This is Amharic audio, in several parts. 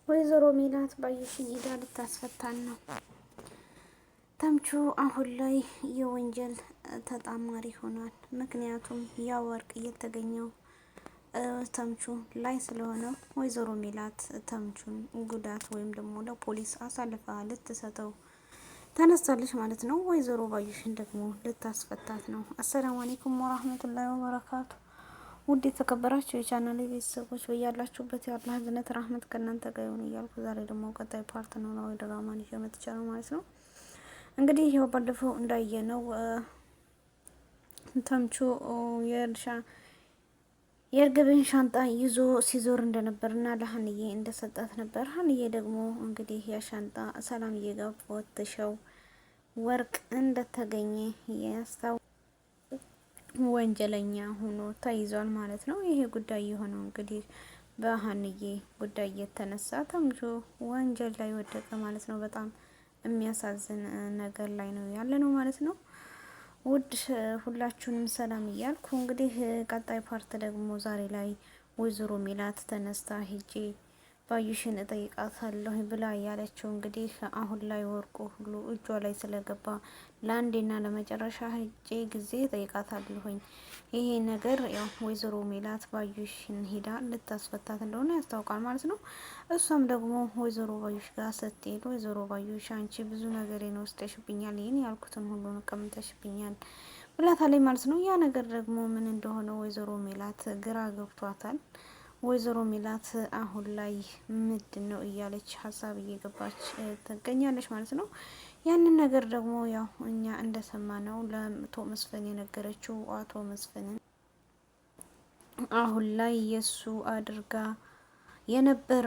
ወይዘሮ ሜላት ባዩሽን ሄዳ ልታስፈታን ነው። ተምቹ አሁን ላይ የወንጀል ተጣማሪ ሆኗል። ምክንያቱም ያ ወርቅ እየተገኘው ተምቹ ላይ ስለሆነ ወይዘሮ ሜላት ተምቹን ጉዳት ወይም ደግሞ ለፖሊስ አሳልፋ ልትሰጠው ተነስታለች ማለት ነው። ወይዘሮ ባዩሽን ደግሞ ልታስፈታት ነው። አሰላሙ አለይኩም ወራህመቱላሂ ወበረካቱ። ውድ የተከበራችሁ የቻናሌ ቤተሰቦች በያላችሁበት የአላህ ህዝነት ራህመት ከእናንተ ጋር ይሁን እያልኩ ዛሬ ደግሞ ቀጣይ ፓርት ነው ነው ድራማን ይዤ መጥቻለሁ ማለት ነው። እንግዲህ ይኸው ባለፈው እንዳየነው ተምቹ የእርግብን ሻንጣ ይዞ ሲዞር እንደነበርና ለሀንዬ እንደሰጣት ነበር። ሀንዬ ደግሞ እንግዲህ ያ ሻንጣ ሰላምዬ ጋር ወጥተው ወርቅ እንደተገኘ ያስታው ወንጀለኛ ሆኖ ተይዟል ማለት ነው። ይሄ ጉዳይ የሆነው እንግዲህ በሀንዬ ጉዳይ የተነሳ ተምቹ ወንጀል ላይ ወደቀ ማለት ነው። በጣም የሚያሳዝን ነገር ላይ ነው ያለ ነው ማለት ነው። ውድ ሁላችሁንም ሰላም እያልኩ እንግዲህ ቀጣይ ፓርት ደግሞ ዛሬ ላይ ወይዘሮ ሜላት ተነስታ ሄጄ ባዩሽን እጠይቃታለሁ ብላ ያለችው እንግዲህ አሁን ላይ ወርቁ ሁሉ እጇ ላይ ስለገባ ለአንዴና ለመጨረሻ ሄጄ ጊዜ እጠይቃታለሁኝ። ይሄ ነገር ያው ወይዘሮ ሜላት ባዩሽን ሄዳ ልታስፈታት እንደሆነ ያስታውቃል ማለት ነው። እሷም ደግሞ ወይዘሮ ባዩሽ ጋር ስትሄድ ወይዘሮ ባዩሽ አንቺ ብዙ ነገሬን ወስደሽብኛል፣ ይህን ያልኩትን ሁሉ ቀምተሽብኛል ብላታለች ማለት ነው። ያ ነገር ደግሞ ምን እንደሆነ ወይዘሮ ሜላት ግራ ገብቷታል። ወይዘሮ ሜላት አሁን ላይ ምንድን ነው እያለች ሀሳብ እየገባች ትገኛለች ማለት ነው። ያንን ነገር ደግሞ ያው እኛ እንደሰማነው ለአቶ መስፍን የነገረችው አቶ መስፍንን አሁን ላይ የሱ አድርጋ የነበር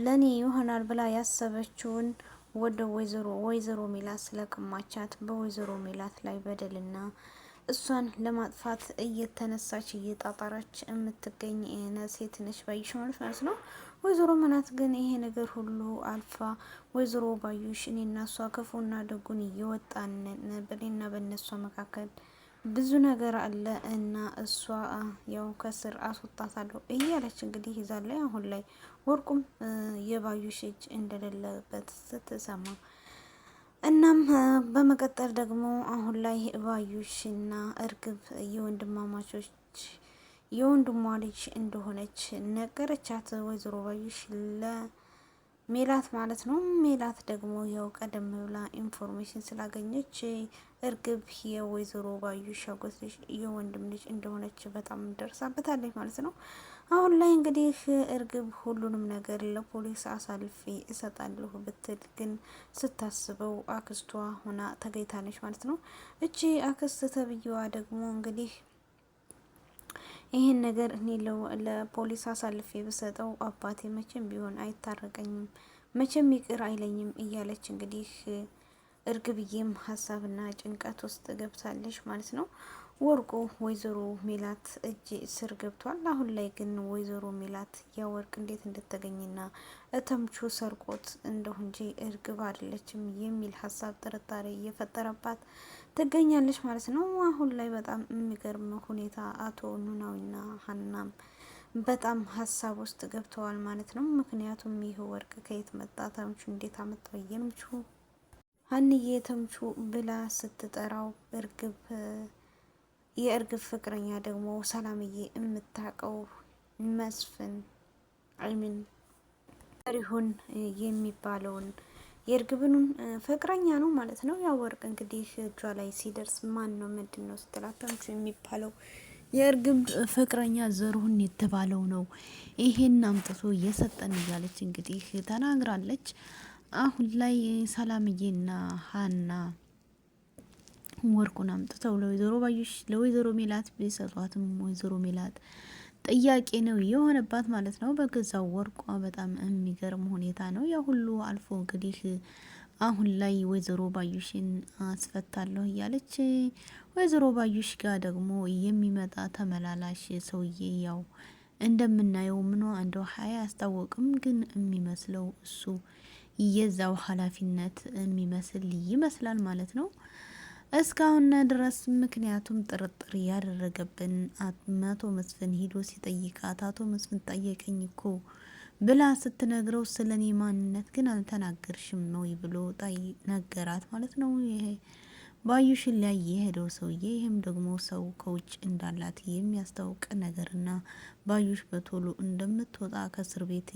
ለኔ ይሆናል ብላ ያሰበችውን ወደ ወይዘሮ ሜላት ስለቀማቻት በወይዘሮ ሜላት ላይ በደልና እሷን ለማጥፋት እየተነሳች እየጣጣራች የምትገኝ ሴት ነች ባዩሽ ማለት ነው። ወይዘሮ ሜላት ግን ይሄ ነገር ሁሉ አልፋ ወይዘሮ ባዩሽ እኔና እሷ ክፉና ደጉን እየወጣን በእኔና በእነሷ መካከል ብዙ ነገር አለ እና እሷ ያው ከስር አስወጣታለሁ እያለች እንግዲህ ይዛለ። አሁን ላይ ወርቁም የባዩሽ እጅ እንደሌለበት ስትሰማ እናም በመቀጠል ደግሞ አሁን ላይ ባዩሽና እርግብ የወንድማማቾች የወንድሟ ልጅ እንደሆነች ነገረቻት ወይዘሮ ባዩሽ ለሜላት ማለት ነው። ሜላት ደግሞ ያው ቀደም ብላ ኢንፎርሜሽን ስላገኘች እርግብ የወይዘሮ ባዩሽ አጎት ልጅ የወንድም ልጅ እንደሆነች በጣም ደርሳበታለች ማለት ነው። አሁን ላይ እንግዲህ እርግብ ሁሉንም ነገር ለፖሊስ አሳልፌ እሰጣለሁ ብትል ግን ስታስበው አክስቷ ሆና ተገኝታለች ማለት ነው። እቺ አክስት ተብዬዋ ደግሞ እንግዲህ ይህን ነገር እኔ ለፖሊስ አሳልፌ ብሰጠው አባቴ መቼም ቢሆን አይታረቀኝም፣ መቼም ይቅር አይለኝም እያለች እንግዲህ እርግብዬም ሀሳብና ጭንቀት ውስጥ ገብታለች ማለት ነው። ወርቁ ወይዘሮ ሜላት እጅ ስር ገብቷል። አሁን ላይ ግን ወይዘሮ ሜላት ያ ወርቅ እንዴት እንደተገኘና ተምቹ ሰርቆት እንደሁ እንጂ እርግብ አይደለችም የሚል ሀሳብ ጥርጣሬ እየፈጠረባት ትገኛለች ማለት ነው። አሁን ላይ በጣም የሚገርም ሁኔታ አቶ ኑናዊና ሀናም በጣም ሀሳብ ውስጥ ገብተዋል ማለት ነው። ምክንያቱም ይህ ወርቅ ከየት መጣ፣ ተምቹ እንዴት አመጣው የምቹ ሀንዬ ተምቹ ብላ ስትጠራው የእርግብ ፍቅረኛ ደግሞ ሰላምዬ የምታውቀው መስፍን አይምን ሪሁን የሚባለውን የእርግብን ፍቅረኛ ነው ማለት ነው። ያ ወርቅ እንግዲህ እጇ ላይ ሲደርስ ማን ነው ምንድን ነው ስትላት ተምቹ የሚባለው የእርግብ ፍቅረኛ ዘሩን የተባለው ነው ይሄን አምጥቶ እየሰጠን እያለች እንግዲህ ተናግራለች። አሁን ላይ ሰላምዬና ሀና ወርቁን አምጥተው ለወይዘሮ ባዩሽ ለወይዘሮ ሜላት ቢሰጧትም ወይዘሮ ሜላት ጥያቄ ነው የሆነባት ማለት ነው። በገዛው ወርቋ በጣም የሚገርም ሁኔታ ነው። ያ ሁሉ አልፎ እንግዲህ አሁን ላይ ወይዘሮ ባዩሽን አስፈታለሁ እያለች ወይዘሮ ባዩሽ ጋር ደግሞ የሚመጣ ተመላላሽ ሰውዬ ያው እንደምናየው ምኗ እንደው አያስታወቅም፣ ግን የሚመስለው እሱ የዛው ኃላፊነት የሚመስል ይመስላል ማለት ነው እስካሁን ድረስ። ምክንያቱም ጥርጥር ያደረገብን አቶ መስፍን ሄዶ ሲጠይቃት አቶ መስፍን ጠየቀኝ እኮ ብላ ስትነግረው ስለኔ ማንነት ግን አልተናገርሽም ነው ብሎ ነገራት ማለት ነው። ይሄ ባዩሽን ላይ የሄደው ሰውዬ ይህም ደግሞ ሰው ከውጭ እንዳላት የሚያስታውቅ ነገርና ባዩሽ በቶሎ እንደምትወጣ ከእስር ቤት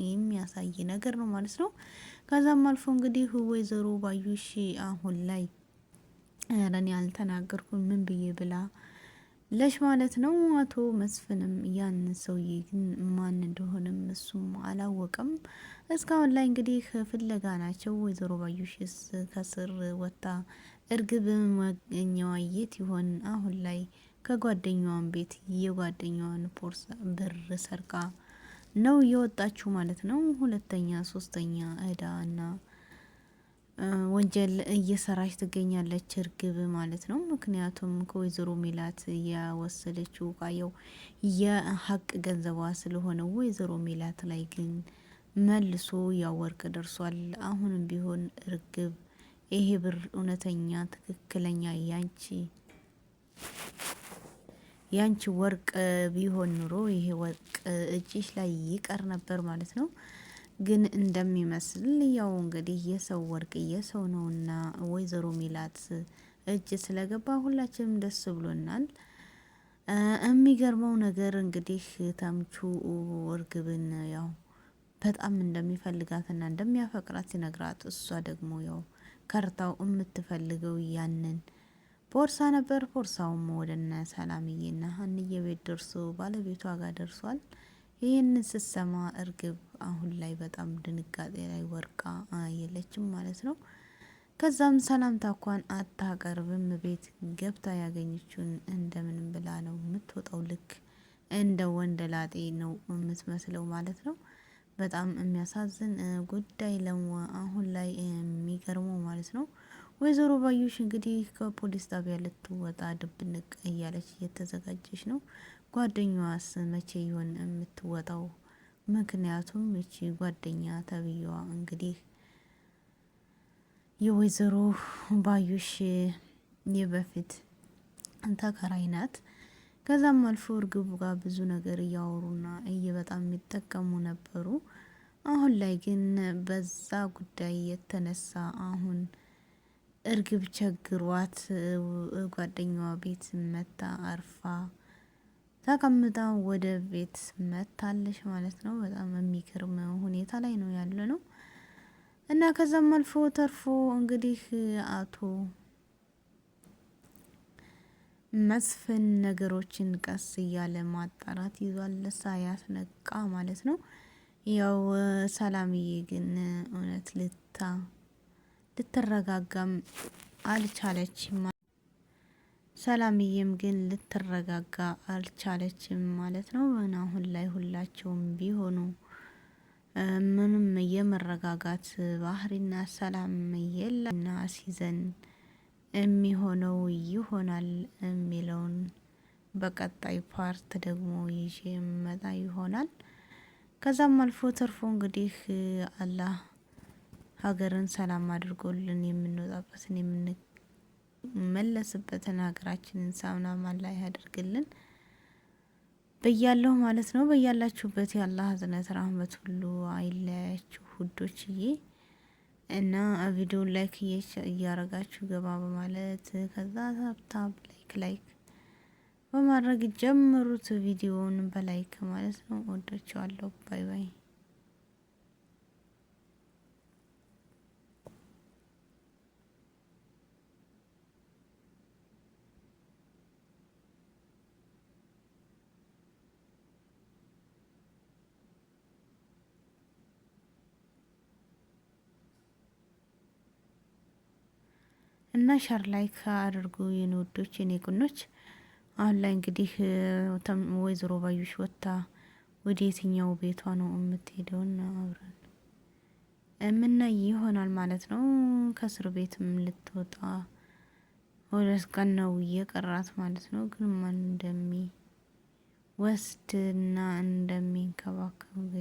የሚያሳይ ነገር ነው ማለት ነው። ከዛም አልፎ እንግዲህ ወይዘሮ ባዩሽ አሁን ላይ ረኔ አልተናገርኩም ምን ብዬ ብላ ለሽ ማለት ነው። አቶ መስፍንም ያን ሰውዬ ግን ማን እንደሆነም እሱም አላወቀም። እስካሁን ላይ እንግዲህ ፍለጋ ናቸው። ወይዘሮ ባዩሽስ ከስር ወጣ እርግብ መገኘዋ የት ይሆን? አሁን ላይ ከጓደኛዋን ቤት የጓደኛዋን ፖርሳ ብር ሰርቃ ነው የወጣችው ማለት ነው። ሁለተኛ ሶስተኛ እዳ እና ወንጀል እየሰራች ትገኛለች እርግብ ማለት ነው። ምክንያቱም ከወይዘሮ ሜላት ያወሰደችው ቃየው የሀቅ ገንዘቧ ስለሆነ ወይዘሮ ሜላት ላይ ግን መልሶ ያወርቅ ደርሷል። አሁንም ቢሆን እርግብ ይሄ ብር እውነተኛ ትክክለኛ ያንቺ ወርቅ ቢሆን ኑሮ ይሄ ወርቅ እጅሽ ላይ ይቀር ነበር ማለት ነው። ግን እንደሚመስል ያው እንግዲህ የሰው ወርቅ የሰው ነውና ወይዘሮ ሜላት እጅ ስለገባ ሁላችንም ደስ ብሎናል። የሚገርመው ነገር እንግዲህ ተምቹ እርግብን ያው በጣም እንደሚፈልጋትና እንደሚያፈቅራት ሲነግራት እሷ ደግሞ ያው ከርታው የምትፈልገው ያንን ቦርሳ ነበር። ቦርሳውም ወደነ ሰላምዬና ሀንዬ ቤት ደርሶ ባለቤቷ ጋር ደርሷል። ይህንን ስትሰማ እርግብ አሁን ላይ በጣም ድንጋጤ ላይ ወርቃ የለችም ማለት ነው። ከዛም ሰላምታ እንኳን አታቀርብም። ቤት ገብታ ያገኘችውን እንደምንም ብላ ነው የምትወጣው። ልክ እንደ ወንደላጤ ነው የምትመስለው ማለት ነው። በጣም የሚያሳዝን ጉዳይ አሁን ላይ የሚገርመው ማለት ነው። ወይዘሮ ባዩሽ እንግዲህ ከፖሊስ ጣቢያ ልትወጣ ድብንቅ እያለች እየተዘጋጀች ነው። ጓደኛዋስ መቼ ይሆን የምትወጣው? ምክንያቱም እቺ ጓደኛ ተብዬዋ እንግዲህ የወይዘሮ ባዩሽ የበፊት ተከራይ ናት። ከዛም አልፎ እርግቡ ጋር ብዙ ነገር እያወሩና በጣም የሚጠቀሙ ነበሩ። አሁን ላይ ግን በዛ ጉዳይ የተነሳ አሁን እርግብ ቸግሯት ጓደኛዋ ቤት መታ አርፋ ተቀምጣ ወደ ቤት መታለች ማለት ነው። በጣም የሚገርም ሁኔታ ላይ ነው ያለ ነው እና ከዛም አልፎ ተርፎ እንግዲህ አቶ መስፍን ነገሮችን ቀስ እያለ ማጣራት ይዟል ሳያስነቃ ማለት ነው። ያው ሰላምዬ ግን እውነት ልትረጋጋም አልቻለችም። ሰላምዬም ግን ልትረጋጋ አልቻለችም ማለት ነው። አሁን ላይ ሁላቸውም ቢሆኑ ምንም የመረጋጋት ባህሪና ሰላም የለና ሲዘን የሚሆነው ይሆናል የሚለውን በቀጣይ ፓርት ደግሞ ይዤ መጣ ይሆናል። ከዛም አልፎ ተርፎ እንግዲህ አላህ ሀገርን ሰላም አድርጎልን የምንወጣበትን የምንመለስበትን ሀገራችንን ሰላም አላህ ያደርግልን በያለሁ ማለት ነው። በያላችሁበት የአላህ ህዝነት ረህመት ሁሉ አይለያችሁ ውዶችዬ። እና ቪዲዮን ላይክ እያረጋችሁ ገባ በማለት ከዛ ታፕ ላይክ በማድረግ ጀምሩት። ቪዲዮውን በላይክ ማለት ነው። ወዳችኋለሁ። ባይ ባይ። እና ሸር ላይክ አድርጉ የኔ ወዶች የኔ ቁኖች። አሁን ላይ እንግዲህ ወይዘሮ ባዩሽ ወጥታ ወደ የትኛው ቤቷ ነው የምትሄደውና አብረን የምናይ ይሆናል ማለት ነው። ከእስር ቤትም ልትወጣ ሁለት ቀን ነው እየቀራት ማለት ነው። ግን ማን እንደሚወስድና እንደሚንከባከብ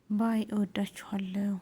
ባይ። እወዳችኋለሁ።